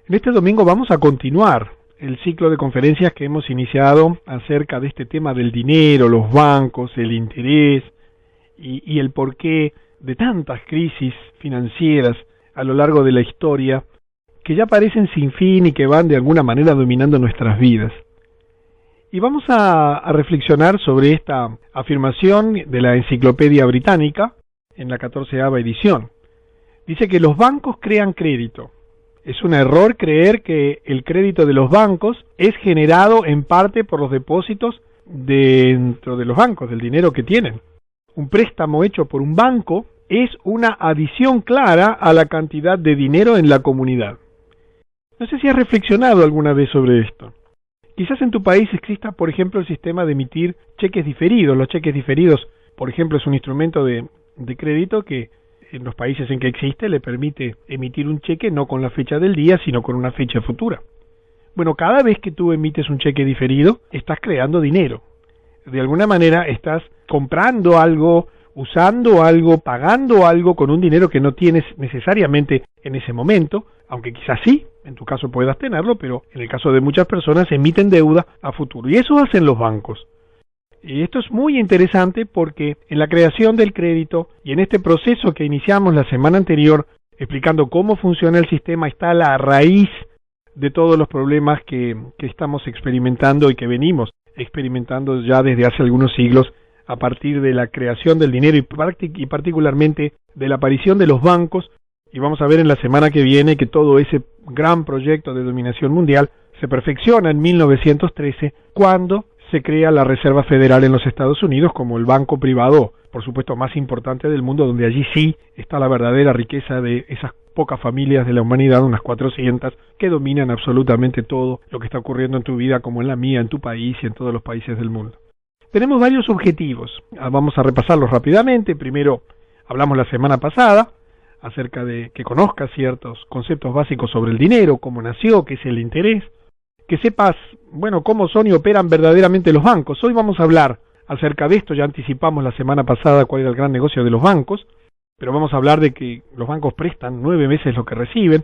En este domingo vamos a continuar el ciclo de conferencias que hemos iniciado acerca de este tema del dinero, los bancos, el interés y el porqué de tantas crisis financieras a lo largo de la historia que ya parecen sin fin y que van de alguna manera dominando nuestras vidas. Y vamos a reflexionar sobre esta afirmación de la Enciclopedia Británica en la 14ª edición. Dice que los bancos crean crédito. Es un error creer que el crédito de los bancos es generado en parte por los depósitos dentro de los bancos, del dinero que tienen. Un préstamo hecho por un banco es una adición clara a la cantidad de dinero en la comunidad. No sé si has reflexionado alguna vez sobre esto. Quizás en tu país exista, por ejemplo, el sistema de emitir cheques diferidos. Los cheques diferidos, por ejemplo, es un instrumento de crédito que en los países en que existe le permite emitir un cheque no con la fecha del día, sino con una fecha futura. Bueno, cada vez que tú emites un cheque diferido, estás creando dinero. De alguna manera estás comprando algo, usando algo, pagando algo con un dinero que no tienes necesariamente en ese momento, aunque quizás sí, en tu caso puedas tenerlo, pero en el caso de muchas personas emiten deuda a futuro. Y eso hacen los bancos. Y esto es muy interesante porque en la creación del crédito y en este proceso que iniciamos la semana anterior, explicando cómo funciona el sistema, está la raíz de todos los problemas que estamos experimentando y que venimos experimentando ya desde hace algunos siglos a partir de la creación del dinero y particularmente de la aparición de los bancos. Y vamos a ver en la semana que viene que todo ese gran proyecto de dominación mundial se perfecciona en 1913 cuando se crea la Reserva Federal en los Estados Unidos como el banco privado, por supuesto, más importante del mundo, donde allí sí está la verdadera riqueza de esas pocas familias de la humanidad, unas 400, que dominan absolutamente todo lo que está ocurriendo en tu vida, como en la mía, en tu país y en todos los países del mundo. Tenemos varios objetivos, vamos a repasarlos rápidamente. Primero, hablamos la semana pasada acerca de que conozcas ciertos conceptos básicos sobre el dinero, cómo nació, qué es el interés, que sepas, bueno, cómo son y operan verdaderamente los bancos. Hoy vamos a hablar acerca de esto, ya anticipamos la semana pasada cuál era el gran negocio de los bancos, pero vamos a hablar de que los bancos prestan 9 veces lo que reciben.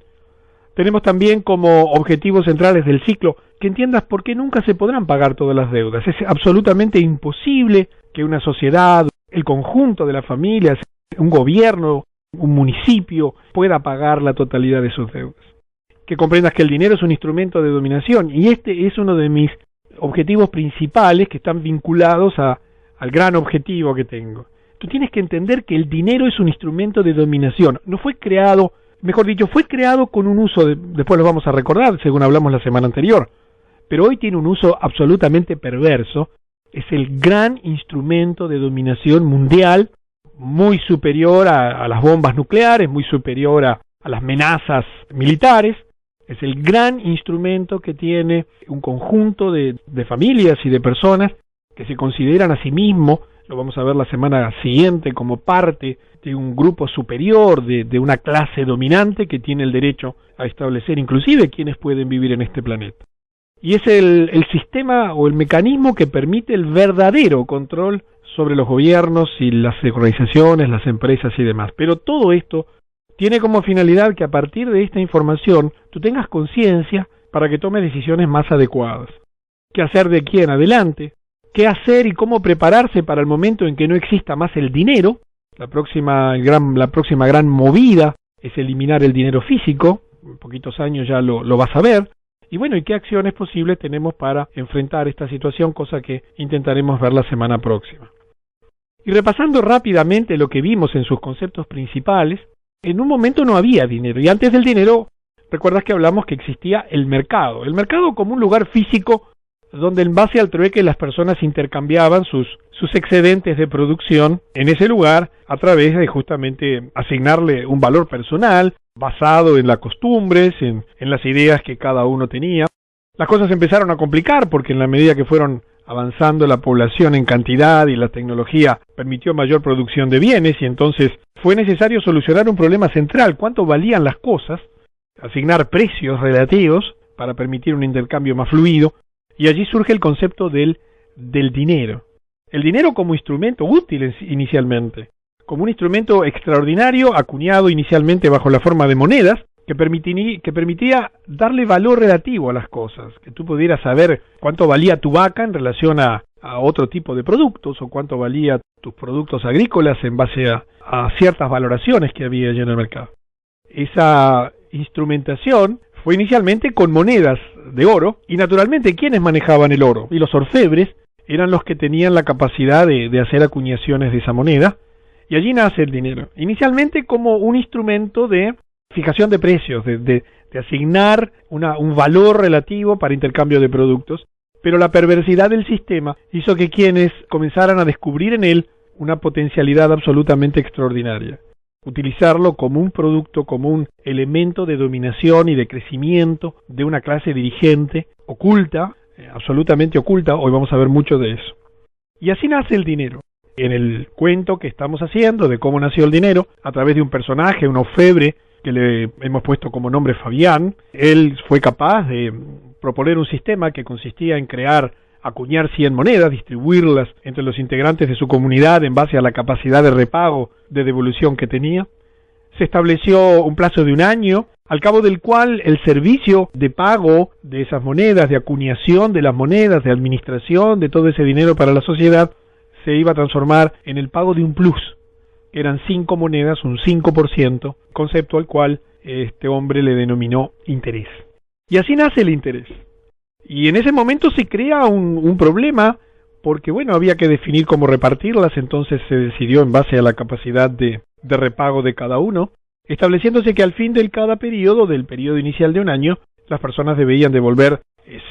Tenemos también como objetivos centrales del ciclo que entiendas por qué nunca se podrán pagar todas las deudas. Es absolutamente imposible que una sociedad, el conjunto de las familias, un gobierno, un municipio pueda pagar la totalidad de sus deudas. Que comprendas que el dinero es un instrumento de dominación y este es uno de mis objetivos principales que están vinculados al gran objetivo que tengo. Tú tienes que entender que el dinero es un instrumento de dominación. No fue creado, mejor dicho, fue creado con un uso, después lo vamos a recordar según hablamos la semana anterior, pero hoy tiene un uso absolutamente perverso. Es el gran instrumento de dominación mundial, muy superior a las bombas nucleares, muy superior a las amenazas militares. Es el gran instrumento que tiene un conjunto de familias y de personas que se consideran a sí mismos, lo vamos a ver la semana siguiente, como parte de un grupo superior, de una clase dominante que tiene el derecho a establecer inclusive quiénes pueden vivir en este planeta. Y es el sistema o el mecanismo que permite el verdadero control sobre los gobiernos y las organizaciones, las empresas y demás. Pero todo esto tiene como finalidad que a partir de esta información tú tengas conciencia para que tomes decisiones más adecuadas. ¿Qué hacer de aquí en adelante? ¿Qué hacer y cómo prepararse para el momento en que no exista más el dinero? La próxima gran movida es eliminar el dinero físico. En poquitos años ya lo vas a ver. Y bueno, ¿y qué acciones posibles tenemos para enfrentar esta situación? Cosa que intentaremos ver la semana próxima. Y repasando rápidamente lo que vimos en sus conceptos principales, en un momento no había dinero, y antes del dinero, recuerdas que hablamos que existía el mercado como un lugar físico donde en base al trueque las personas intercambiaban sus excedentes de producción en ese lugar a través de justamente asignarle un valor personal basado en las costumbres, en las ideas que cada uno tenía. Las cosas empezaron a complicar porque en la medida que fueron avanzando la población en cantidad y la tecnología permitió mayor producción de bienes y entonces fue necesario solucionar un problema central: cuánto valían las cosas, asignar precios relativos para permitir un intercambio más fluido, y allí surge el concepto del dinero. El dinero como instrumento útil inicialmente, como un instrumento extraordinario acuñado inicialmente bajo la forma de monedas, que permitía darle valor relativo a las cosas, que tú pudieras saber cuánto valía tu vaca en relación a otro tipo de productos, o cuánto valía tus productos agrícolas en base a ciertas valoraciones que había allí en el mercado. Esa instrumentación fue inicialmente con monedas de oro, y naturalmente, ¿quiénes manejaban el oro? Y los orfebres eran los que tenían la capacidad de hacer acuñaciones de esa moneda, y allí nace el dinero. Inicialmente como un instrumento de fijación de precios, de asignar un valor relativo para intercambio de productos, pero la perversidad del sistema hizo que quienes comenzaran a descubrir en él una potencialidad absolutamente extraordinaria. Utilizarlo como un producto, como un elemento de dominación y de crecimiento de una clase dirigente oculta, absolutamente oculta. Hoy vamos a ver mucho de eso. Y así nace el dinero. En el cuento que estamos haciendo de cómo nació el dinero, a través de un personaje, un orfebre, que le hemos puesto como nombre Fabián, él fue capaz de proponer un sistema que consistía en acuñar 100 monedas, distribuirlas entre los integrantes de su comunidad en base a la capacidad de repago, de devolución que tenía. Se estableció un plazo de 1 año, al cabo del cual el servicio de pago de esas monedas, de acuñación de las monedas, de administración de todo ese dinero para la sociedad, se iba a transformar en el pago de un plus. Eran 5 monedas, un 5%, concepto al cual este hombre le denominó interés. Y así nace el interés. Y en ese momento se crea un problema, porque bueno, había que definir cómo repartirlas, entonces se decidió en base a la capacidad de repago de cada uno, estableciéndose que al fin del periodo inicial de 1 año, las personas debían devolver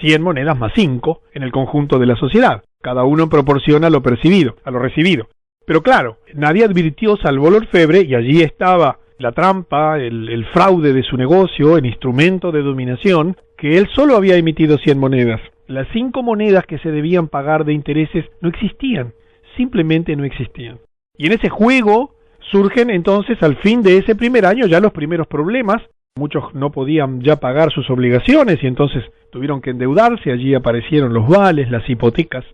100 monedas más 5 en el conjunto de la sociedad. Cada uno proporciona lo recibido. Pero claro, nadie advirtió salvo el orfebre, y allí estaba la trampa, el fraude de su negocio, el instrumento de dominación, que él solo había emitido 100 monedas. Las 5 monedas que se debían pagar de intereses no existían, simplemente no existían. Y en ese juego surgen entonces al fin de ese primer año ya los primeros problemas. Muchos no podían ya pagar sus obligaciones y entonces tuvieron que endeudarse. Allí aparecieron los vales, las hipotecas.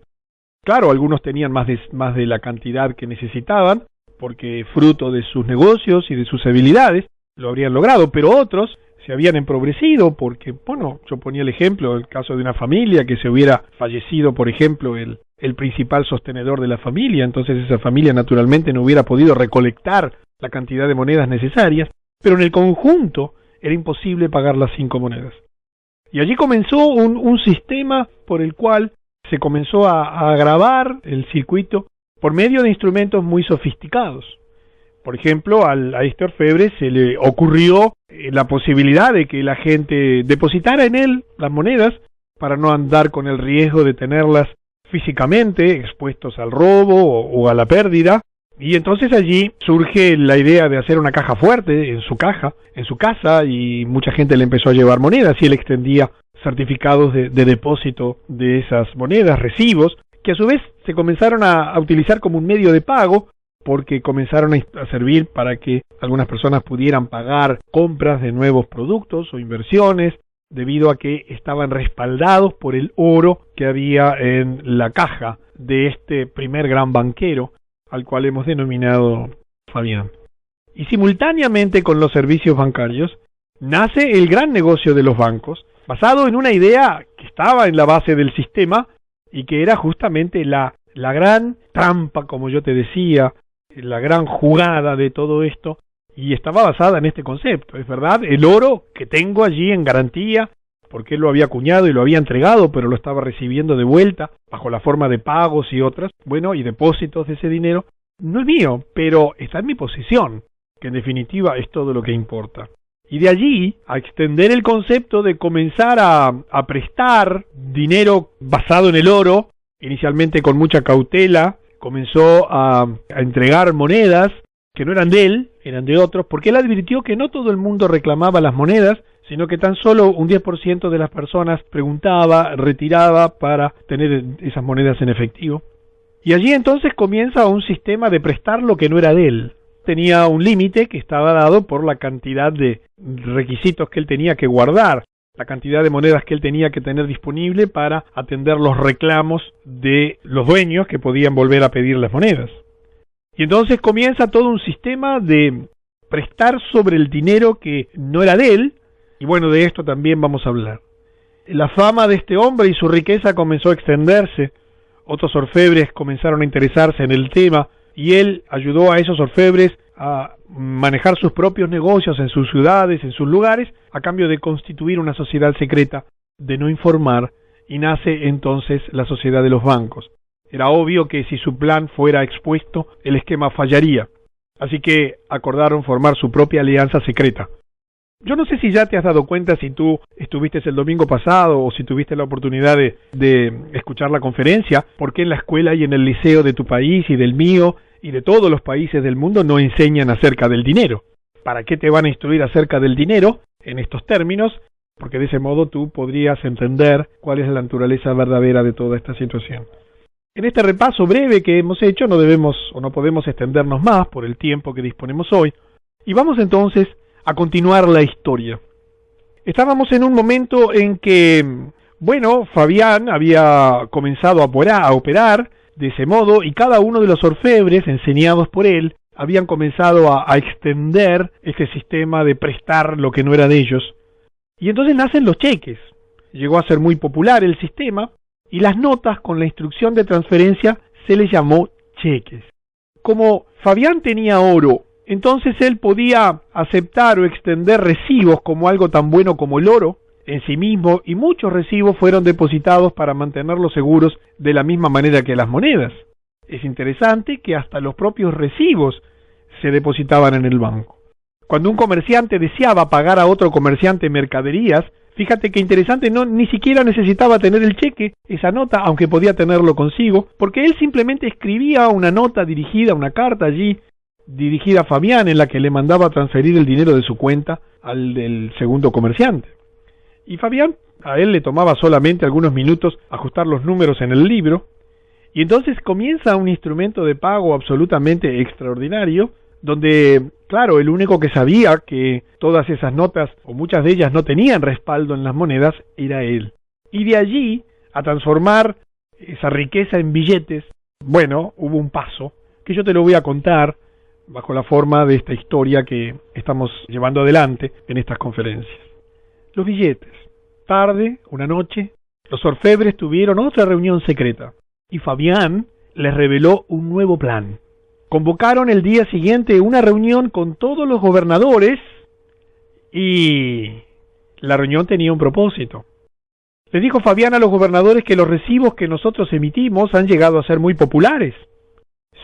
Claro, algunos tenían más de la cantidad que necesitaban, porque fruto de sus negocios y de sus habilidades lo habrían logrado, pero otros se habían empobrecido porque, bueno, yo ponía el ejemplo, el caso de una familia que se hubiera fallecido, por ejemplo, el principal sostenedor de la familia, entonces esa familia naturalmente no hubiera podido recolectar la cantidad de monedas necesarias, pero en el conjunto era imposible pagar las 5 monedas. Y allí comenzó un sistema por el cual se comenzó a agravar el circuito por medio de instrumentos muy sofisticados. Por ejemplo, a este orfebre se le ocurrió la posibilidad de que la gente depositara en él las monedas para no andar con el riesgo de tenerlas físicamente expuestos al robo o a la pérdida. Y entonces allí surge la idea de hacer una caja fuerte en su casa, y mucha gente le empezó a llevar monedas y él extendía certificados de depósito de esas monedas, recibos, que a su vez se comenzaron a utilizar como un medio de pago, porque comenzaron a servir para que algunas personas pudieran pagar compras de nuevos productos o inversiones, debido a que estaban respaldados por el oro que había en la caja de este primer gran banquero, al cual hemos denominado Fabián. Y simultáneamente con los servicios bancarios, nace el gran negocio de los bancos, basado en una idea que estaba en la base del sistema y que era justamente la gran trampa, como yo te decía, la gran jugada de todo esto, y estaba basada en este concepto. Es verdad, el oro que tengo allí en garantía, porque él lo había acuñado y lo había entregado, pero lo estaba recibiendo de vuelta, bajo la forma de pagos y otras, y depósitos de ese dinero, no es mío, pero está en mi posesión, que en definitiva es todo lo que importa. Y de allí a extender el concepto de comenzar a prestar dinero basado en el oro, inicialmente con mucha cautela, comenzó a entregar monedas que no eran de él, eran de otros, porque él advirtió que no todo el mundo reclamaba las monedas, sino que tan solo un 10% de las personas preguntaba, retiraba para tener esas monedas en efectivo. Y allí entonces comienza un sistema de prestar lo que no era de él. Tenía un límite que estaba dado por la cantidad de requisitos que él tenía que guardar, la cantidad de monedas que él tenía que tener disponible para atender los reclamos de los dueños que podían volver a pedir las monedas. Y entonces comienza todo un sistema de prestar sobre el dinero que no era de él, y bueno, de esto también vamos a hablar. La fama de este hombre y su riqueza comenzó a extenderse, otros orfebres comenzaron a interesarse en el tema, y él ayudó a esos orfebres a manejar sus propios negocios en sus ciudades, en sus lugares, a cambio de constituir una sociedad secreta, de no informar, y nace entonces la sociedad de los bancos. Era obvio que si su plan fuera expuesto, el esquema fallaría. Así que acordaron formar su propia alianza secreta. Yo no sé si ya te has dado cuenta, si tú estuviste el domingo pasado o si tuviste la oportunidad de escuchar la conferencia, porque en la escuela y en el liceo de tu país y del mío y de todos los países del mundo no enseñan acerca del dinero. ¿Para qué te van a instruir acerca del dinero en estos términos? Porque de ese modo tú podrías entender cuál es la naturaleza verdadera de toda esta situación. En este repaso breve que hemos hecho no debemos o no podemos extendernos más por el tiempo que disponemos hoy, y vamos entonces a continuar la historia. Estábamos en un momento en que, bueno, Fabián había comenzado a operar de ese modo, y cada uno de los orfebres, enseñados por él, habían comenzado a extender este sistema de prestar lo que no era de ellos. Y entonces nacen los cheques. Llegó a ser muy popular el sistema, y las notas con la instrucción de transferencia se les llamó cheques. Como Fabián tenía oro, entonces él podía aceptar o extender recibos como algo tan bueno como el oro en sí mismo, y muchos recibos fueron depositados para mantenerlos seguros de la misma manera que las monedas. Es interesante que hasta los propios recibos se depositaban en el banco. Cuando un comerciante deseaba pagar a otro comerciante mercaderías, fíjate que interesante, ni siquiera necesitaba tener el cheque, esa nota, aunque podía tenerlo consigo, porque él simplemente escribía una nota dirigida, una carta allí, dirigida a Fabián, en la que le mandaba transferir el dinero de su cuenta al del segundo comerciante. Y Fabián, a él le tomaba solamente algunos minutos ajustar los números en el libro, y entonces comienza un instrumento de pago absolutamente extraordinario, donde, claro, el único que sabía que todas esas notas, o muchas de ellas, no tenían respaldo en las monedas, era él. Y de allí, a transformar esa riqueza en billetes, bueno, hubo un paso, que yo te lo voy a contar, bajo la forma de esta historia que estamos llevando adelante en estas conferencias. Los billetes. Tarde, una noche, los orfebres tuvieron otra reunión secreta, y Fabián les reveló un nuevo plan. Convocaron el día siguiente una reunión con todos los gobernadores, y la reunión tenía un propósito. Les dijo Fabián a los gobernadores que los recibos que nosotros emitimos han llegado a ser muy populares.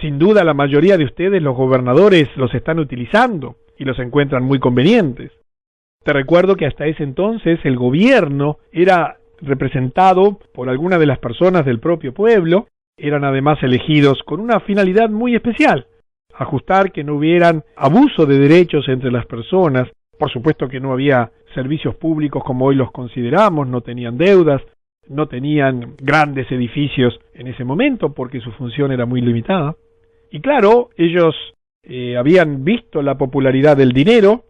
Sin duda la mayoría de ustedes, los gobernadores, los están utilizando y los encuentran muy convenientes. Te recuerdo que hasta ese entonces el gobierno era representado por algunas de las personas del propio pueblo, eran además elegidos con una finalidad muy especial: ajustar que no hubieran abuso de derechos entre las personas. Por supuesto que no había servicios públicos como hoy los consideramos, no tenían deudas, no tenían grandes edificios en ese momento porque su función era muy limitada. Y claro, ellos habían visto la popularidad del dinero,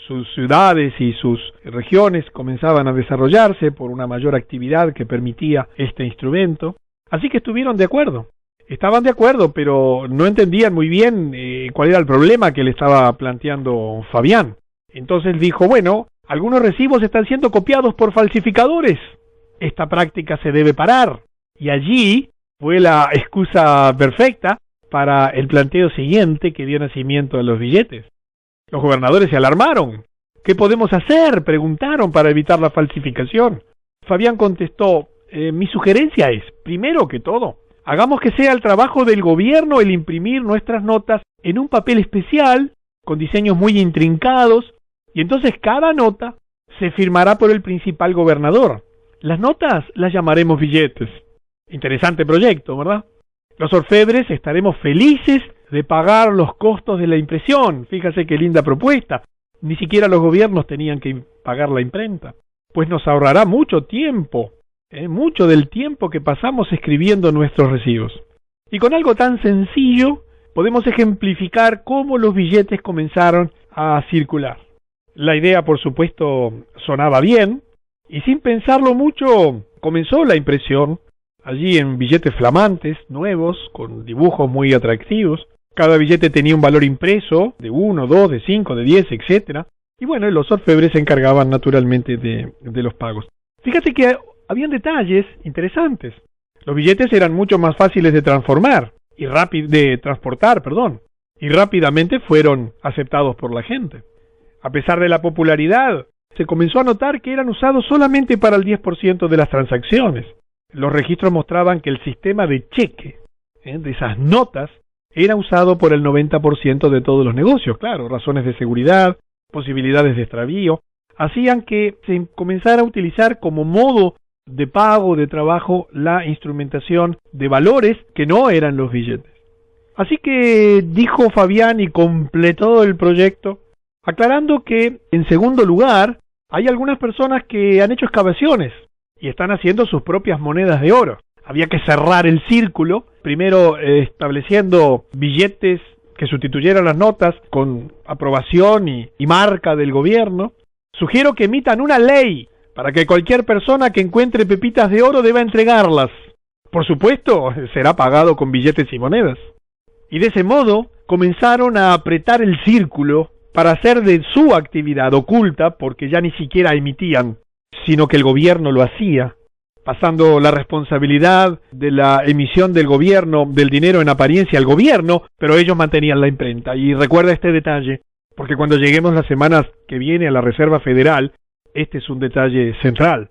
sus ciudades y sus regiones comenzaban a desarrollarse por una mayor actividad que permitía este instrumento, así que estuvieron de acuerdo. Estaban de acuerdo, pero no entendían muy bien cuál era el problema que le estaba planteando Fabián. Entonces dijo, bueno, algunos recibos están siendo copiados por falsificadores. Esta práctica se debe parar. Y allí fue la excusa perfecta para el planteo siguiente que dio nacimiento a los billetes. Los gobernadores se alarmaron. ¿Qué podemos hacer?, preguntaron, para evitar la falsificación. Fabián contestó, mi sugerencia es, primero que todo, hagamos que sea el trabajo del gobierno el imprimir nuestras notas en un papel especial, con diseños muy intrincados, y entonces cada nota se firmará por el principal gobernador. Las notas las llamaremos billetes. Interesante proyecto, ¿verdad? Los orfebres estaremos felices de pagar los costos de la impresión. Fíjase qué linda propuesta. Ni siquiera los gobiernos tenían que pagar la imprenta. Pues nos ahorrará mucho tiempo, mucho del tiempo que pasamos escribiendo nuestros recibos. Y con algo tan sencillo podemos ejemplificar cómo los billetes comenzaron a circular. La idea, por supuesto, sonaba bien, y sin pensarlo mucho comenzó la impresión, allí en billetes flamantes, nuevos, con dibujos muy atractivos. Cada billete tenía un valor impreso de 1, 2, de 5, de 10, etcétera. Y bueno, los orfebres se encargaban naturalmente de los pagos. Fíjate que habían detalles interesantes. Los billetes eran mucho más fáciles de transportar, y rápidamente fueron aceptados por la gente. A pesar de la popularidad, se comenzó a notar que eran usados solamente para el 10% de las transacciones. Los registros mostraban que el sistema de cheque, de esas notas, era usado por el 90% de todos los negocios. Claro, razones de seguridad, posibilidades de extravío, hacían que se comenzara a utilizar como modo de pago, de trabajo, la instrumentación de valores que no eran los billetes. Así que dijo Fabián y completó el proyecto, aclarando que, en segundo lugar, hay algunas personas que han hecho excavaciones y están haciendo sus propias monedas de oro. Había que cerrar el círculo, primero estableciendo billetes que sustituyeran las notas con aprobación y marca del gobierno. Sugiero que emitan una ley para que cualquier persona que encuentre pepitas de oro deba entregarlas. Por supuesto, será pagado con billetes y monedas. Y de ese modo comenzaron a apretar el círculo para hacer de su actividad oculta, porque ya ni siquiera emitían, sino que el gobierno lo hacía, pasando la responsabilidad de la emisión del gobierno, del dinero en apariencia al gobierno, pero ellos mantenían la imprenta. Y recuerda este detalle, porque cuando lleguemos las semanas que viene a la Reserva Federal, este es un detalle central.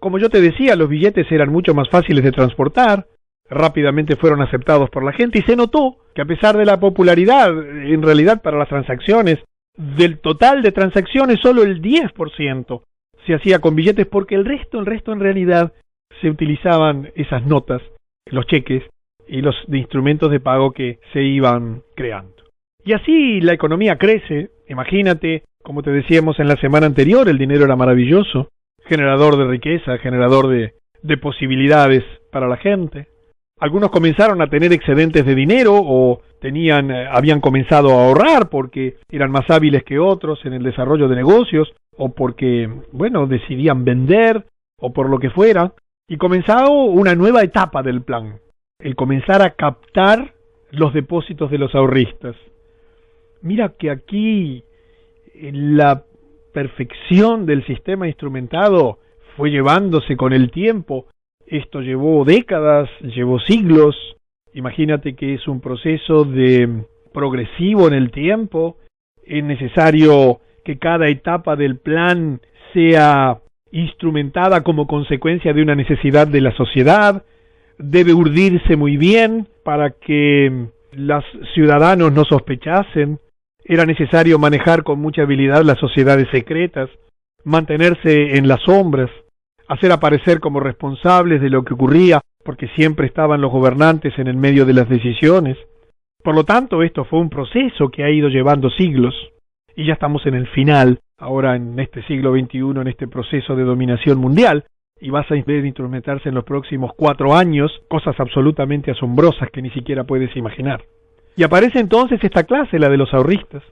Como yo te decía, los billetes eran mucho más fáciles de transportar, rápidamente fueron aceptados por la gente y se notó que a pesar de la popularidad, en realidad para las transacciones, del total de transacciones solo el 10% se hacía con billetes, porque el resto en realidad se utilizaban esas notas, los cheques y los instrumentos de pago que se iban creando. Y así la economía crece. Imagínate, como te decíamos en la semana anterior, el dinero era maravilloso, generador de riqueza, generador de posibilidades para la gente. Algunos comenzaron a tener excedentes de dinero o habían comenzado a ahorrar porque eran más hábiles que otros en el desarrollo de negocios o porque, decidían vender o por lo que fuera. Y comenzó una nueva etapa del plan, el comenzar a captar los depósitos de los ahorristas. Mira que aquí la perfección del sistema instrumentado fue llevándose con el tiempo. Esto llevó décadas, llevó siglos. Imagínate que es un proceso progresivo en el tiempo. Es necesario que cada etapa del plan sea instrumentada como consecuencia de una necesidad de la sociedad. Debe urdirse muy bien para que los ciudadanos no sospechasen. Era necesario manejar con mucha habilidad las sociedades secretas, mantenerse en las sombras, hacer aparecer como responsables de lo que ocurría, porque siempre estaban los gobernantes en el medio de las decisiones. Por lo tanto, esto fue un proceso que ha ido llevando siglos, y ya estamos en el final, ahora en este siglo XXI, en este proceso de dominación mundial, y vas a ver instrumentarse en los próximos 4 años cosas absolutamente asombrosas que ni siquiera puedes imaginar. Y aparece entonces esta clase, la de los ahorristas.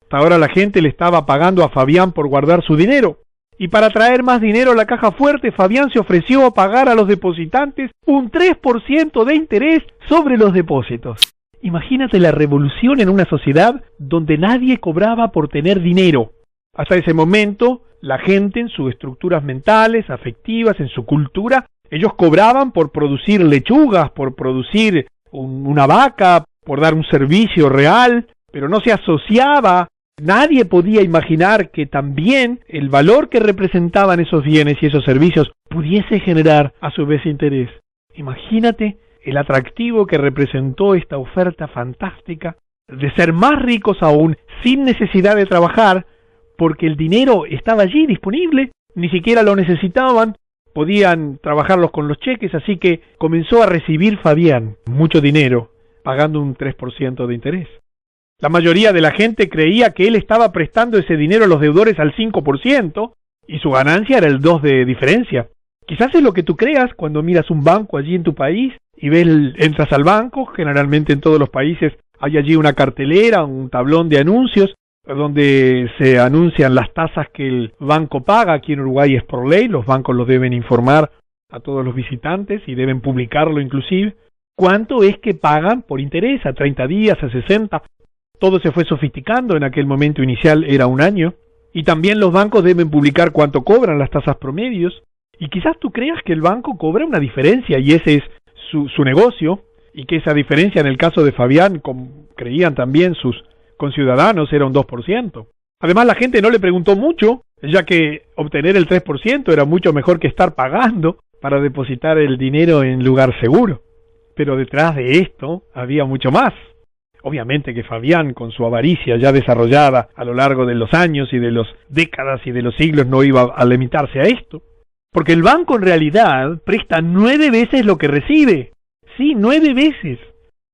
Hasta ahora la gente le estaba pagando a Fabián por guardar su dinero, y para traer más dinero a la caja fuerte, Fabián se ofreció a pagar a los depositantes un 3% de interés sobre los depósitos. Imagínate la revolución en una sociedad donde nadie cobraba por tener dinero. Hasta ese momento, la gente en sus estructuras mentales, afectivas, en su cultura, ellos cobraban por producir lechugas, por producir una vaca, por dar un servicio real, pero no se asociaba. Nadie podía imaginar que también el valor que representaban esos bienes y esos servicios pudiese generar a su vez interés. Imagínate el atractivo que representó esta oferta fantástica de ser más ricos aún sin necesidad de trabajar, porque el dinero estaba allí disponible, ni siquiera lo necesitaban, podían trabajarlos con los cheques, así que comenzó a recibir Fabián mucho dinero, pagando un 3% de interés. La mayoría de la gente creía que él estaba prestando ese dinero a los deudores al 5% y su ganancia era el 2% de diferencia. Quizás es lo que tú creas cuando miras un banco allí en tu país y entras al banco. Generalmente en todos los países hay allí una cartelera, un tablón de anuncios donde se anuncian las tasas que el banco paga. Aquí en Uruguay es por ley, los bancos los deben informar a todos los visitantes y deben publicarlo inclusive. cuánto es que pagan por interés, a 30 días, a 60. Todo se fue sofisticando, en aquel momento inicial era un año. Y también los bancos deben publicar cuánto cobran, las tasas promedios. Y quizás tú creas que el banco cobra una diferencia y ese es su negocio, y que esa diferencia en el caso de Fabián, como creían también sus conciudadanos, era un 2%. Además, la gente no le preguntó mucho, ya que obtener el 3% era mucho mejor que estar pagando para depositar el dinero en lugar seguro. Pero detrás de esto había mucho más. Obviamente que Fabián, con su avaricia ya desarrollada a lo largo de los años y de las décadas y de los siglos, no iba a limitarse a esto. Porque el banco en realidad presta 9 veces lo que recibe. Sí, 9 veces.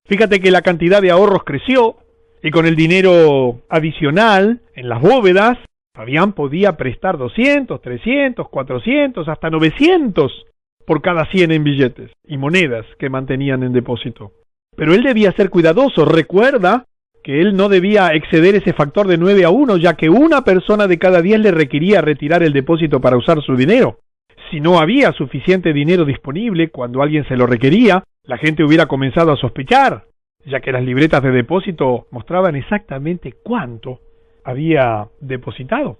Fíjate que la cantidad de ahorros creció y con el dinero adicional en las bóvedas, Fabián podía prestar 200, 300, 400, hasta 900 por cada 100 en billetes y monedas que mantenían en depósito. Pero él debía ser cuidadoso. Recuerda que él no debía exceder ese factor de 9 a 1, ya que una persona de cada 10 le requería retirar el depósito para usar su dinero. Si no había suficiente dinero disponible cuando alguien se lo requería, la gente hubiera comenzado a sospechar, ya que las libretas de depósito mostraban exactamente cuánto había depositado.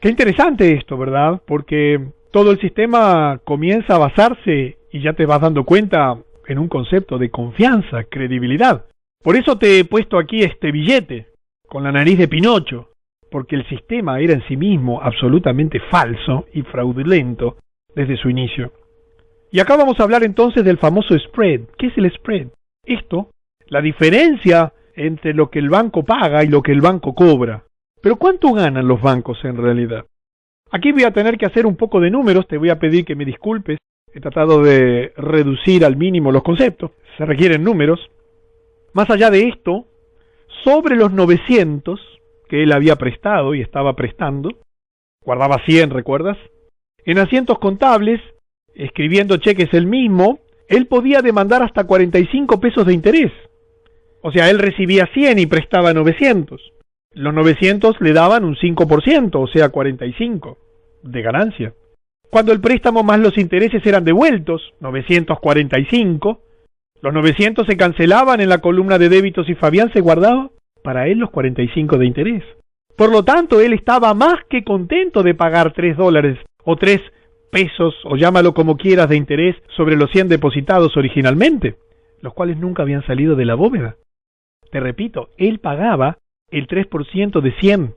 Qué interesante esto, ¿verdad? Porque todo el sistema comienza a basarse, y ya te vas dando cuenta, en un concepto de confianza, credibilidad. Por eso te he puesto aquí este billete, con la nariz de Pinocho, porque el sistema era en sí mismo absolutamente falso y fraudulento desde su inicio. Y acá vamos a hablar entonces del famoso spread. ¿Qué es el spread? Esto, la diferencia entre lo que el banco paga y lo que el banco cobra. Pero ¿cuánto ganan los bancos en realidad? Aquí voy a tener que hacer un poco de números, te voy a pedir que me disculpes. He tratado de reducir al mínimo los conceptos, se requieren números. Más allá de esto, sobre los 900 que él había prestado y estaba prestando, guardaba 100, ¿recuerdas? En asientos contables, escribiendo cheques él mismo, él podía demandar hasta 45 pesos de interés. O sea, él recibía 100 y prestaba 900. Los 900 le daban un 5%, o sea, 45 de ganancia. Cuando el préstamo más los intereses eran devueltos, 945, los 900 se cancelaban en la columna de débitos y Fabián se guardaba para él los 45 de interés. Por lo tanto, él estaba más que contento de pagar $3 o 3 pesos, o llámalo como quieras, de interés sobre los 100 depositados originalmente, los cuales nunca habían salido de la bóveda. Te repito, él pagaba el 3% de 100,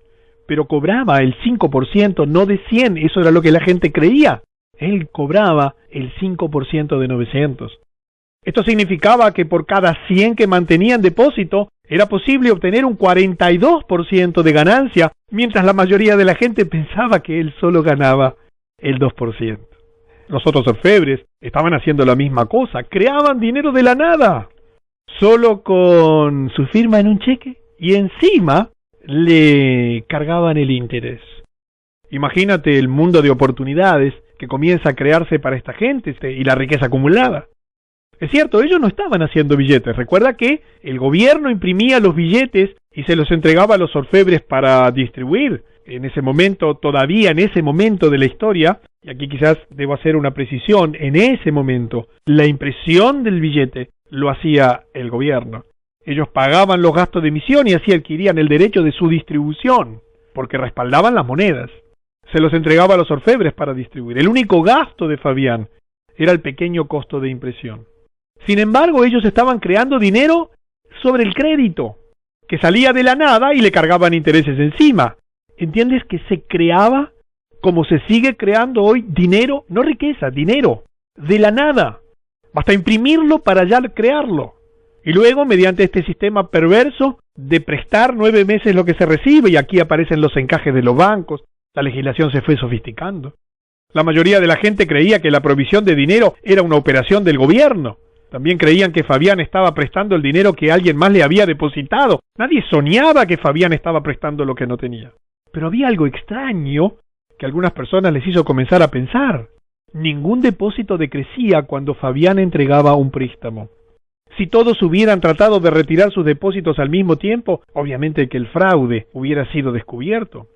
pero cobraba el 5%, no de 100, eso era lo que la gente creía. Él cobraba el 5% de 900. Esto significaba que por cada 100 que mantenía en depósito, era posible obtener un 42% de ganancia, mientras la mayoría de la gente pensaba que él solo ganaba el 2%. Los otros orfebres estaban haciendo la misma cosa, creaban dinero de la nada, solo con su firma en un cheque, y encima le cargaban el interés. Imagínate el mundo de oportunidades que comienza a crearse para esta gente y la riqueza acumulada. Es cierto, ellos no estaban haciendo billetes. Recuerda que el gobierno imprimía los billetes y se los entregaba a los orfebres para distribuir. En ese momento, todavía en ese momento de la historia, y aquí quizás debo hacer una precisión, en ese momento, la impresión del billete lo hacía el gobierno. Ellos pagaban los gastos de emisión y así adquirían el derecho de su distribución, porque respaldaban las monedas. Se los entregaba a los orfebres para distribuir. El único gasto de Fabián era el pequeño costo de impresión. Sin embargo, ellos estaban creando dinero sobre el crédito, que salía de la nada y le cargaban intereses encima. ¿Entiendes que se creaba, como se sigue creando hoy, dinero, no riqueza, dinero, de la nada? Basta imprimirlo para ya crearlo. Y luego, mediante este sistema perverso de prestar 9 meses lo que se recibe, y aquí aparecen los encajes de los bancos, la legislación se fue sofisticando. La mayoría de la gente creía que la provisión de dinero era una operación del gobierno. También creían que Fabián estaba prestando el dinero que alguien más le había depositado. Nadie soñaba que Fabián estaba prestando lo que no tenía. Pero había algo extraño que a algunas personas les hizo comenzar a pensar. Ningún depósito decrecía cuando Fabián entregaba un préstamo. Si todos hubieran tratado de retirar sus depósitos al mismo tiempo, obviamente que el fraude hubiera sido descubierto.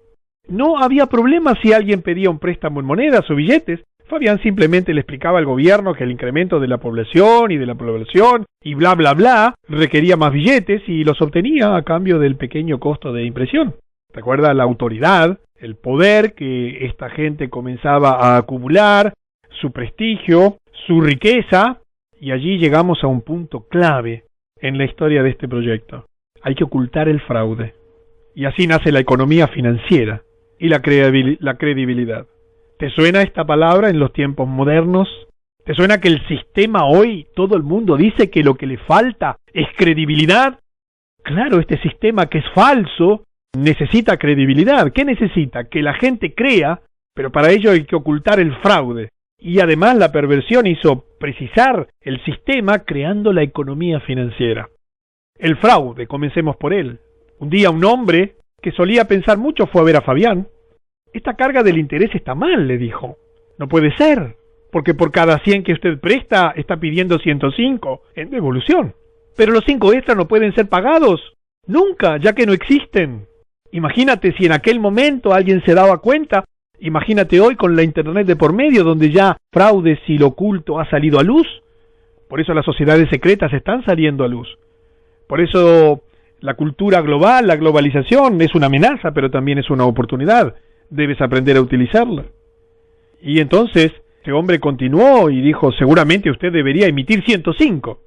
No había problema si alguien pedía un préstamo en monedas o billetes, Fabián simplemente le explicaba al gobierno que el incremento de la población y bla bla bla requería más billetes y los obtenía a cambio del pequeño costo de impresión. Recuerda la autoridad, el poder que esta gente comenzaba a acumular, su prestigio, su riqueza, y allí llegamos a un punto clave en la historia de este proyecto. Hay que ocultar el fraude. Y así nace la economía financiera y la credibilidad. ¿Te suena esta palabra en los tiempos modernos? ¿Te suena que el sistema hoy, todo el mundo dice que lo que le falta es credibilidad? Claro, este sistema que es falso necesita credibilidad. ¿Qué necesita? Que la gente crea, pero para ello hay que ocultar el fraude. Y además la perversión hizo precisar el sistema creando la economía financiera. El fraude, comencemos por él. Un día un hombre que solía pensar mucho fue a ver a Fabián. Esta carga del interés está mal, le dijo. No puede ser, porque por cada 100 que usted presta, está pidiendo 105 en devolución. Pero los 5 extras no pueden ser pagados, nunca, ya que no existen. Imagínate si en aquel momento alguien se daba cuenta, imagínate hoy con la internet de por medio, donde ya fraudes y lo oculto ha salido a luz. Por eso las sociedades secretas están saliendo a luz. Por eso la cultura global, la globalización, es una amenaza, pero también es una oportunidad. Debes aprender a utilizarla. Y entonces, este hombre continuó y dijo, seguramente usted debería emitir 105.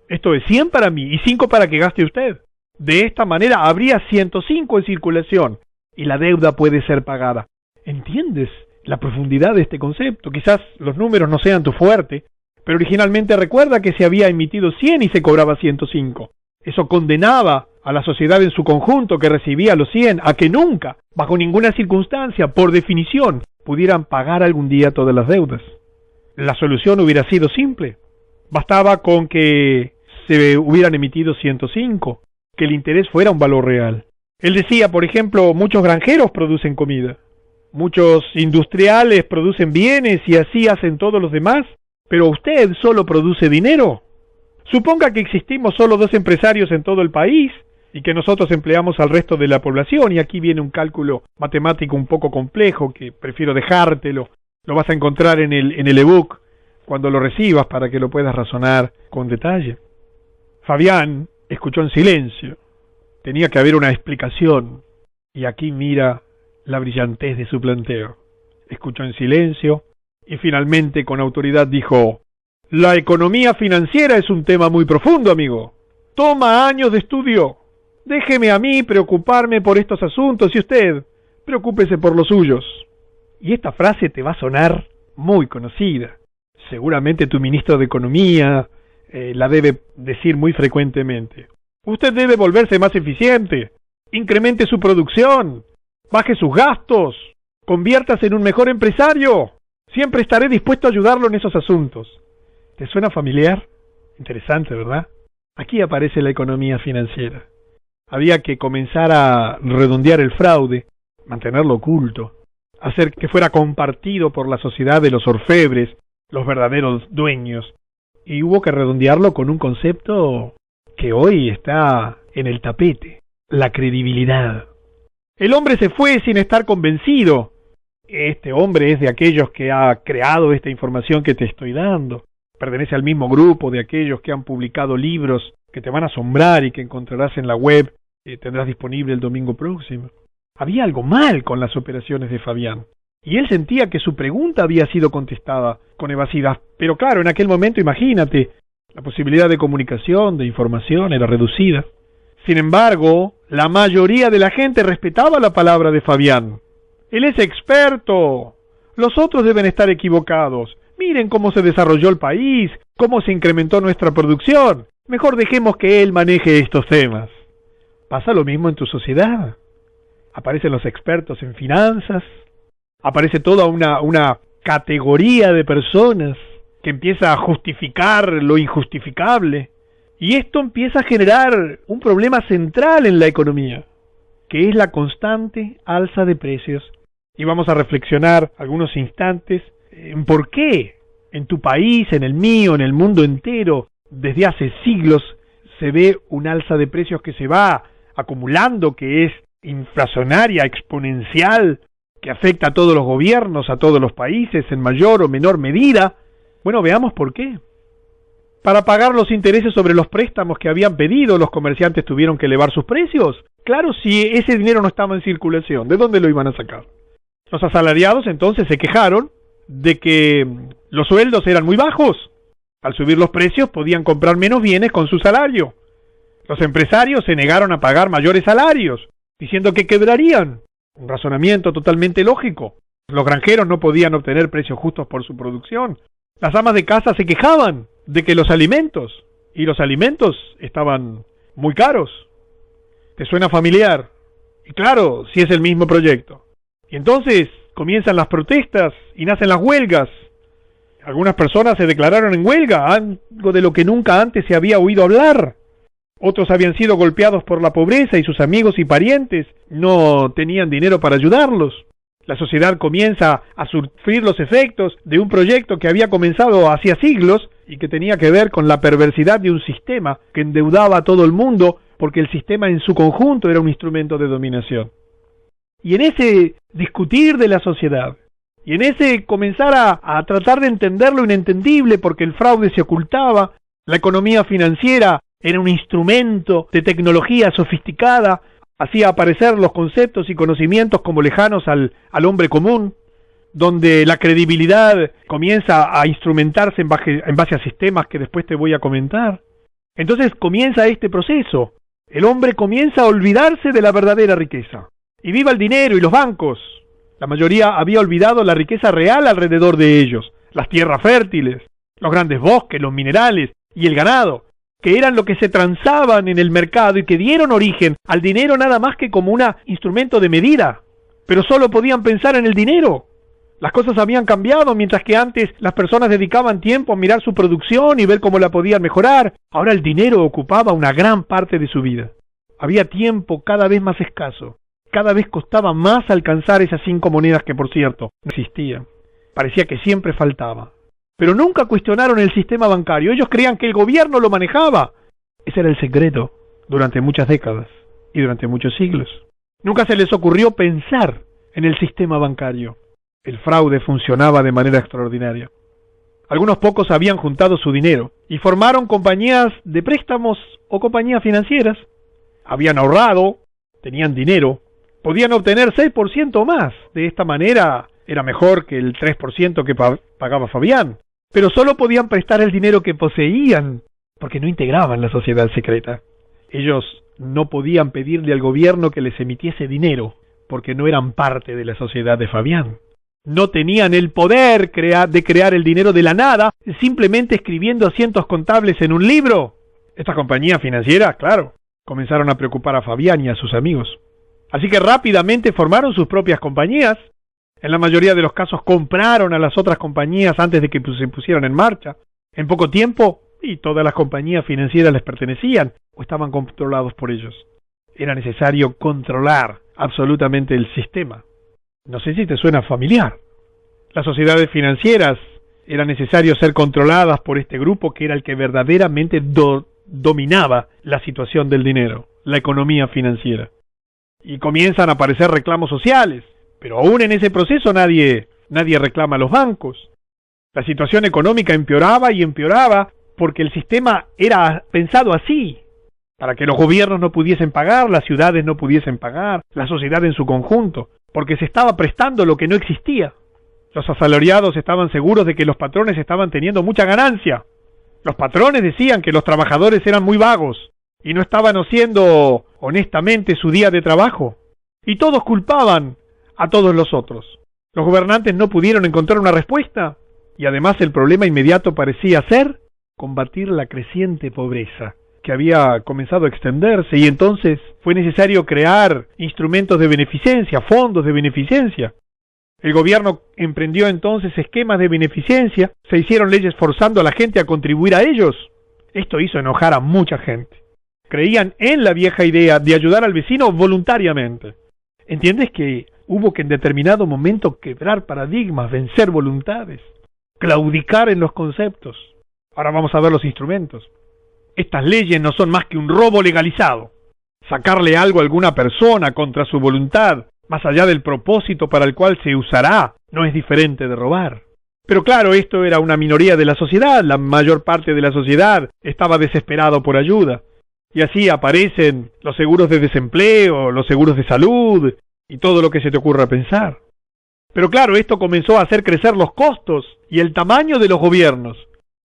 Esto es 100 para mí y 5 para que gaste usted. De esta manera habría 105 en circulación y la deuda puede ser pagada. ¿Entiendes la profundidad de este concepto? Quizás los números no sean tu fuerte, pero originalmente recuerda que se había emitido 100 y se cobraba 105. Eso condenaba a la sociedad en su conjunto que recibía los 100 a que nunca, bajo ninguna circunstancia, por definición, pudieran pagar algún día todas las deudas. La solución hubiera sido simple. Bastaba con que se hubieran emitido 105, que el interés fuera un valor real. Él decía, por ejemplo, muchos granjeros producen comida, muchos industriales producen bienes y así hacen todos los demás, pero usted solo produce dinero. Suponga que existimos solo 2 empresarios en todo el país y que nosotros empleamos al resto de la población, y aquí viene un cálculo matemático un poco complejo que prefiero dejártelo. Lo vas a encontrar en el ebook cuando lo recibas para que lo puedas razonar con detalle. Fabián escuchó en silencio. Tenía que haber una explicación, y aquí mira la brillantez de su planteo. Escuchó en silencio y finalmente con autoridad dijo: la economía financiera es un tema muy profundo, amigo. Toma años de estudio. Déjeme a mí preocuparme por estos asuntos y usted, preocúpese por los suyos. Y esta frase te va a sonar muy conocida. Seguramente tu ministro de Economía la debe decir muy frecuentemente. Usted debe volverse más eficiente. Incremente su producción. Baje sus gastos. Conviértase en un mejor empresario. Siempre estaré dispuesto a ayudarlo en esos asuntos. ¿Te suena familiar? Interesante, ¿verdad? Aquí aparece la economía financiera. Había que comenzar a redondear el fraude, mantenerlo oculto, hacer que fuera compartido por la sociedad de los orfebres, los verdaderos dueños, y hubo que redondearlo con un concepto que hoy está en el tapete: la credibilidad. El hombre se fue sin estar convencido. Este hombre es de aquellos que ha creado esta información que te estoy dando. Pertenece al mismo grupo de aquellos que han publicado libros que te van a asombrar y que encontrarás en la web, tendrás disponible el domingo próximo. Había algo mal con las operaciones de Fabián, y él sentía que su pregunta había sido contestada con evasividad. Pero claro, en aquel momento, imagínate, la posibilidad de comunicación, de información, era reducida. Sin embargo, la mayoría de la gente respetaba la palabra de Fabián. Él es experto. Los otros deben estar equivocados. Miren cómo se desarrolló el país, cómo se incrementó nuestra producción. Mejor dejemos que él maneje estos temas. Pasa lo mismo en tu sociedad. Aparecen los expertos en finanzas, aparece toda una categoría de personas que empieza a justificar lo injustificable. Y esto empieza a generar un problema central en la economía, que es la constante alza de precios. Y vamos a reflexionar algunos instantes en por qué en tu país, en el mío, en el mundo entero, desde hace siglos se ve un alza de precios que se va acumulando, que es inflacionaria, exponencial, que afecta a todos los gobiernos, a todos los países, en mayor o menor medida. Bueno, veamos por qué. Para pagar los intereses sobre los préstamos que habían pedido, los comerciantes tuvieron que elevar sus precios. Claro, si ese dinero no estaba en circulación, ¿de dónde lo iban a sacar? Los asalariados entonces se quejaron de que los sueldos eran muy bajos. Al subir los precios podían comprar menos bienes con su salario. Los empresarios se negaron a pagar mayores salarios, diciendo que quebrarían. Un razonamiento totalmente lógico. Los granjeros no podían obtener precios justos por su producción. Las amas de casa se quejaban de que los alimentos estaban muy caros. ¿Te suena familiar? Y claro, si es el mismo proyecto. Y entonces comienzan las protestas y nacen las huelgas. Algunas personas se declararon en huelga, algo de lo que nunca antes se había oído hablar. Otros habían sido golpeados por la pobreza y sus amigos y parientes no tenían dinero para ayudarlos. La sociedad comienza a sufrir los efectos de un proyecto que había comenzado hacía siglos y que tenía que ver con la perversidad de un sistema que endeudaba a todo el mundo porque el sistema en su conjunto era un instrumento de dominación. Y en ese discutir de la sociedad, y en ese comenzar a tratar de entender lo inentendible porque el fraude se ocultaba, la economía financiera era un instrumento de tecnología sofisticada, hacía aparecer los conceptos y conocimientos como lejanos al hombre común, donde la credibilidad comienza a instrumentarse en base a sistemas que después te voy a comentar. Entonces comienza este proceso. El hombre comienza a olvidarse de la verdadera riqueza. Y viva el dinero y los bancos. La mayoría había olvidado la riqueza real alrededor de ellos, las tierras fértiles, los grandes bosques, los minerales y el ganado, que eran lo que se transaban en el mercado y que dieron origen al dinero nada más que como un instrumento de medida. Pero solo podían pensar en el dinero. Las cosas habían cambiado, mientras que antes las personas dedicaban tiempo a mirar su producción y ver cómo la podían mejorar. Ahora el dinero ocupaba una gran parte de su vida. Había tiempo cada vez más escaso. Cada vez costaba más alcanzar esas 5 monedas que, por cierto, no existían. Parecía que siempre faltaba. Pero nunca cuestionaron el sistema bancario. Ellos creían que el gobierno lo manejaba. Ese era el secreto durante muchas décadas y durante muchos siglos. Nunca se les ocurrió pensar en el sistema bancario. El fraude funcionaba de manera extraordinaria. Algunos pocos habían juntado su dinero y formaron compañías de préstamos o compañías financieras. Habían ahorrado, tenían dinero, podían obtener 6% o más. De esta manera era mejor que el 3% que pagaba Fabián. Pero solo podían prestar el dinero que poseían, porque no integraban la sociedad secreta. Ellos no podían pedirle al gobierno que les emitiese dinero, porque no eran parte de la sociedad de Fabián. No tenían el poder de crear el dinero de la nada, simplemente escribiendo asientos contables en un libro. Estas compañías financieras, claro, comenzaron a preocupar a Fabián y a sus amigos. Así que rápidamente formaron sus propias compañías. En la mayoría de los casos compraron a las otras compañías antes de que se pusieran en marcha. En poco tiempo, y todas las compañías financieras les pertenecían o estaban controlados por ellos. Era necesario controlar absolutamente el sistema. No sé si te suena familiar. Las sociedades financieras era necesario ser controladas por este grupo que era el que verdaderamente dominaba la situación del dinero, la economía financiera. Y comienzan a aparecer reclamos sociales, pero aún en ese proceso nadie reclama a los bancos. La situación económica empeoraba y empeoraba porque el sistema era pensado así, para que los gobiernos no pudiesen pagar, las ciudades no pudiesen pagar, la sociedad en su conjunto, porque se estaba prestando lo que no existía. Los asalariados estaban seguros de que los patrones estaban teniendo mucha ganancia. Los patrones decían que los trabajadores eran muy vagos y no estaban haciendo honestamente su día de trabajo. Y todos culpaban a todos los otros. Los gobernantes no pudieron encontrar una respuesta y además el problema inmediato parecía ser combatir la creciente pobreza que había comenzado a extenderse, y entonces fue necesario crear instrumentos de beneficencia, fondos de beneficencia. El gobierno emprendió entonces esquemas de beneficencia, se hicieron leyes forzando a la gente a contribuir a ellos. Esto hizo enojar a mucha gente. Creían en la vieja idea de ayudar al vecino voluntariamente. ¿Entiendes que hubo que en determinado momento quebrar paradigmas, vencer voluntades, claudicar en los conceptos? Ahora vamos a ver los instrumentos. Estas leyes no son más que un robo legalizado. Sacarle algo a alguna persona contra su voluntad más allá del propósito para el cual se usará, no es diferente de robar. Pero claro, esto era una minoría de la sociedad, la mayor parte de la sociedad estaba desesperado por ayuda. Y así aparecen los seguros de desempleo, los seguros de salud y todo lo que se te ocurra pensar. Pero claro, esto comenzó a hacer crecer los costos y el tamaño de los gobiernos,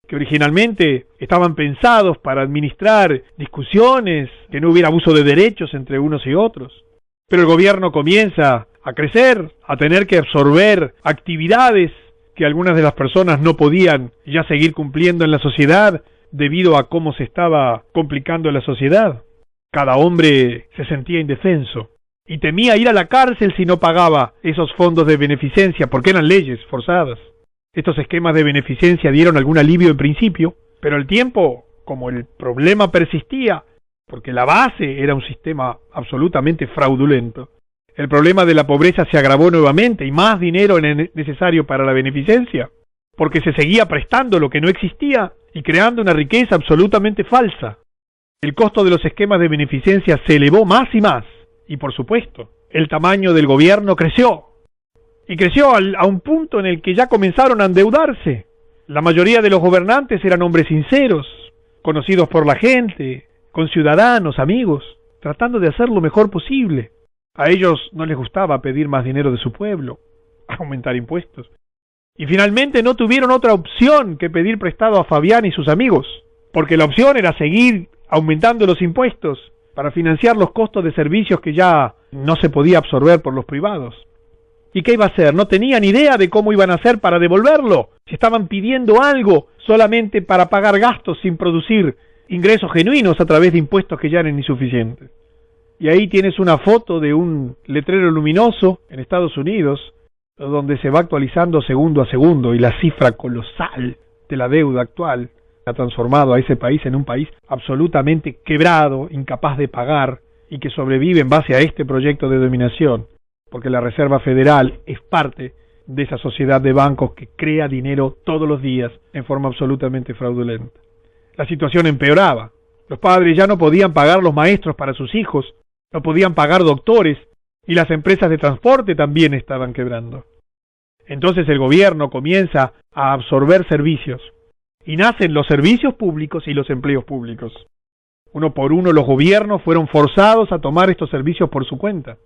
que originalmente estaban pensados para administrar discusiones, que no hubiera abuso de derechos entre unos y otros. Pero el gobierno comienza a crecer, a tener que absorber actividades que algunas de las personas no podían ya seguir cumpliendo en la sociedad debido a cómo se estaba complicando la sociedad. Cada hombre se sentía indefenso y temía ir a la cárcel si no pagaba esos fondos de beneficencia, porque eran leyes forzadas. Estos esquemas de beneficencia dieron algún alivio en principio, pero al tiempo, como el problema persistía, porque la base era un sistema absolutamente fraudulento, el problema de la pobreza se agravó nuevamente y más dinero era necesario para la beneficencia, porque se seguía prestando lo que no existía y creando una riqueza absolutamente falsa. El costo de los esquemas de beneficencia se elevó más y por supuesto, el tamaño del gobierno creció. Y creció a un punto en el que ya comenzaron a endeudarse. La mayoría de los gobernantes eran hombres sinceros, conocidos por la gente, con ciudadanos, amigos, tratando de hacer lo mejor posible. A ellos no les gustaba pedir más dinero de su pueblo, aumentar impuestos. Y finalmente no tuvieron otra opción que pedir prestado a Fabián y sus amigos, porque la opción era seguir aumentando los impuestos para financiar los costos de servicios que ya no se podía absorber por los privados. ¿Y qué iba a hacer? No tenían idea de cómo iban a hacer para devolverlo. Si estaban pidiendo algo solamente para pagar gastos sin producir ingresos genuinos a través de impuestos que ya eran insuficientes. Y ahí tienes una foto de un letrero luminoso en Estados Unidos, donde se va actualizando segundo a segundo y la cifra colosal de la deuda actual ha transformado a ese país en un país absolutamente quebrado, incapaz de pagar y que sobrevive en base a este proyecto de dominación, porque la Reserva Federal es parte de esa sociedad de bancos que crea dinero todos los días en forma absolutamente fraudulenta. La situación empeoraba. Los padres ya no podían pagar los maestros para sus hijos, no podían pagar doctores y las empresas de transporte también estaban quebrando. Entonces el gobierno comienza a absorber servicios y nacen los servicios públicos y los empleos públicos. Uno por uno los gobiernos fueron forzados a tomar estos servicios por su cuenta.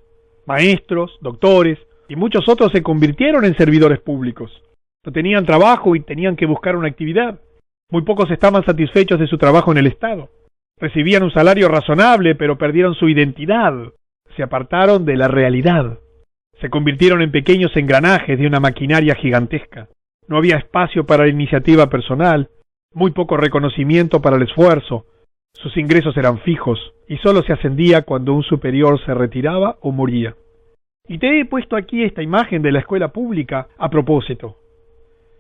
Maestros, doctores y muchos otros se convirtieron en servidores públicos. No tenían trabajo y tenían que buscar una actividad. Muy pocos estaban satisfechos de su trabajo en el Estado. Recibían un salario razonable, pero perdieron su identidad. Se apartaron de la realidad. Se convirtieron en pequeños engranajes de una maquinaria gigantesca. No había espacio para la iniciativa personal, muy poco reconocimiento para el esfuerzo. Sus ingresos eran fijos y solo se ascendía cuando un superior se retiraba o moría. Y te he puesto aquí esta imagen de la escuela pública a propósito,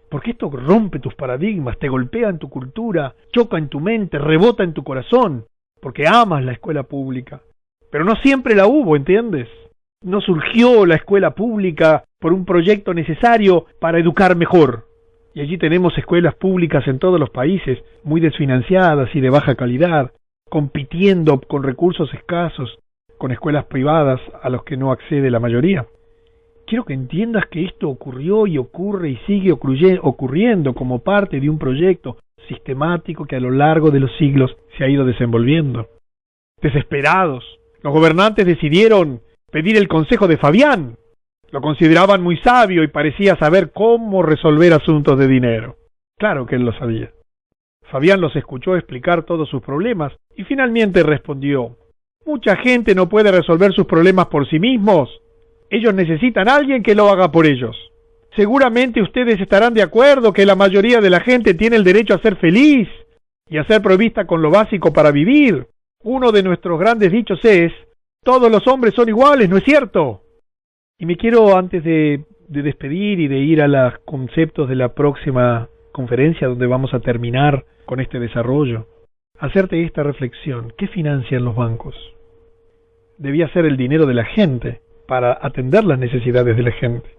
porque esto rompe tus paradigmas, te golpea en tu cultura, choca en tu mente, rebota en tu corazón, porque amas la escuela pública. Pero no siempre la hubo, ¿entiendes? No surgió la escuela pública por un proyecto necesario para educar mejor. Y allí tenemos escuelas públicas en todos los países, muy desfinanciadas y de baja calidad, compitiendo con recursos escasos, con escuelas privadas a los que no accede la mayoría. Quiero que entiendas que esto ocurrió y ocurre y sigue ocurriendo como parte de un proyecto sistemático que a lo largo de los siglos se ha ido desenvolviendo. Desesperados, los gobernantes decidieron pedir el consejo de Fabián. Lo consideraban muy sabio y parecía saber cómo resolver asuntos de dinero. Claro que él lo sabía. Fabián los escuchó explicar todos sus problemas y finalmente respondió: mucha gente no puede resolver sus problemas por sí mismos. Ellos necesitan a alguien que lo haga por ellos. Seguramente ustedes estarán de acuerdo que la mayoría de la gente tiene el derecho a ser feliz y a ser provista con lo básico para vivir. Uno de nuestros grandes dichos es: todos los hombres son iguales, ¿no es cierto? Y me quiero, antes de despedir y de ir a los conceptos de la próxima conferencia donde vamos a terminar con este desarrollo, hacerte esta reflexión. ¿Qué financian los bancos? Debía ser el dinero de la gente para atender las necesidades de la gente.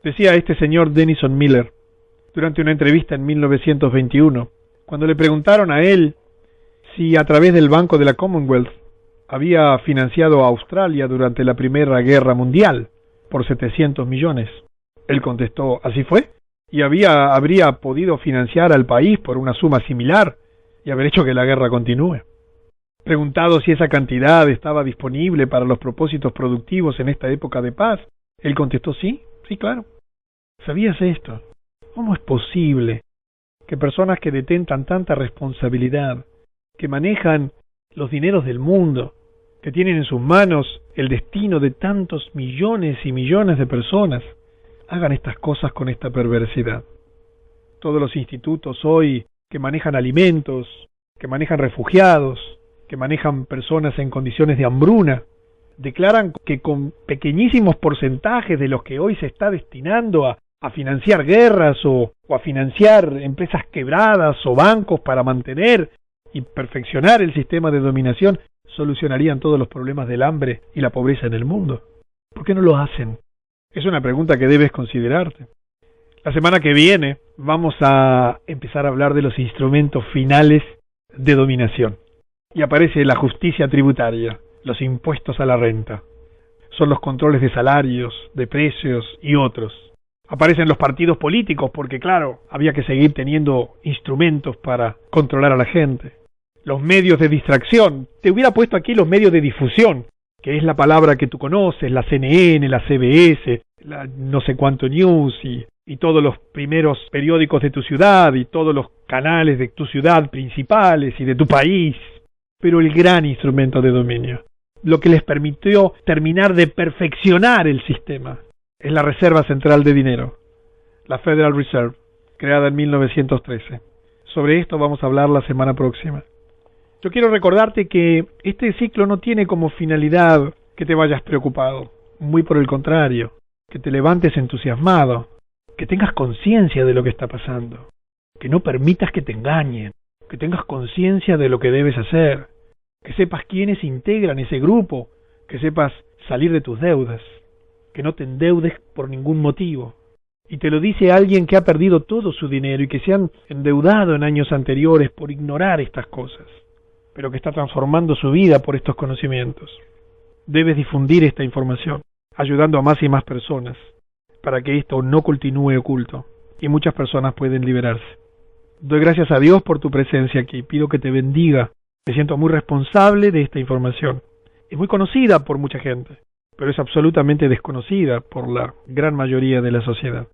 Decía este señor Denison Miller durante una entrevista en 1921, cuando le preguntaron a él si a través del Banco de la Commonwealth había financiado a Australia durante la Primera Guerra Mundial por 700 millones. Él contestó, ¿así fue? Y habría podido financiar al país por una suma similar y haber hecho que la guerra continúe. Preguntado si esa cantidad estaba disponible para los propósitos productivos en esta época de paz, él contestó, sí, claro. ¿Sabías esto? ¿Cómo es posible que personas que detentan tanta responsabilidad, que manejan los dineros del mundo, que tienen en sus manos el destino de tantos millones y millones de personas, hagan estas cosas con esta perversidad? Todos los institutos hoy que manejan alimentos, que manejan refugiados, que manejan personas en condiciones de hambruna, declaran que con pequeñísimos porcentajes de los que hoy se está destinando a financiar guerras o a financiar empresas quebradas o bancos para mantener y perfeccionar el sistema de dominación, solucionarían todos los problemas del hambre y la pobreza en el mundo. ¿Por qué no lo hacen? Es una pregunta que debes considerarte. La semana que viene vamos a empezar a hablar de los instrumentos finales de dominación. Y aparece la justicia tributaria, los impuestos a la renta. Son los controles de salarios, de precios y otros. Aparecen los partidos políticos porque, claro, había que seguir teniendo instrumentos para controlar a la gente. Los medios de distracción. Te hubiera puesto aquí los medios de difusión, que es la palabra que tú conoces, la CNN, la CBS, la no sé cuánto news y todos los primeros periódicos de tu ciudad y todos los canales de tu ciudad principales y de tu país. Pero el gran instrumento de dominio, lo que les permitió terminar de perfeccionar el sistema, es la Reserva Central de Dinero, la Federal Reserve, creada en 1913. Sobre esto vamos a hablar la semana próxima. Yo quiero recordarte que este ciclo no tiene como finalidad que te vayas preocupado, muy por el contrario, que te levantes entusiasmado, que tengas conciencia de lo que está pasando, que no permitas que te engañen, que tengas conciencia de lo que debes hacer, que sepas quiénes integran ese grupo, que sepas salir de tus deudas, que no te endeudes por ningún motivo. Y te lo dice alguien que ha perdido todo su dinero y que se han endeudado en años anteriores por ignorar estas cosas, pero que está transformando su vida por estos conocimientos. Debes difundir esta información, ayudando a más y más personas, para que esto no continúe oculto y muchas personas pueden liberarse. Doy gracias a Dios por tu presencia aquí. Pido que te bendiga. Me siento muy responsable de esta información. Es muy conocida por mucha gente, pero es absolutamente desconocida por la gran mayoría de la sociedad.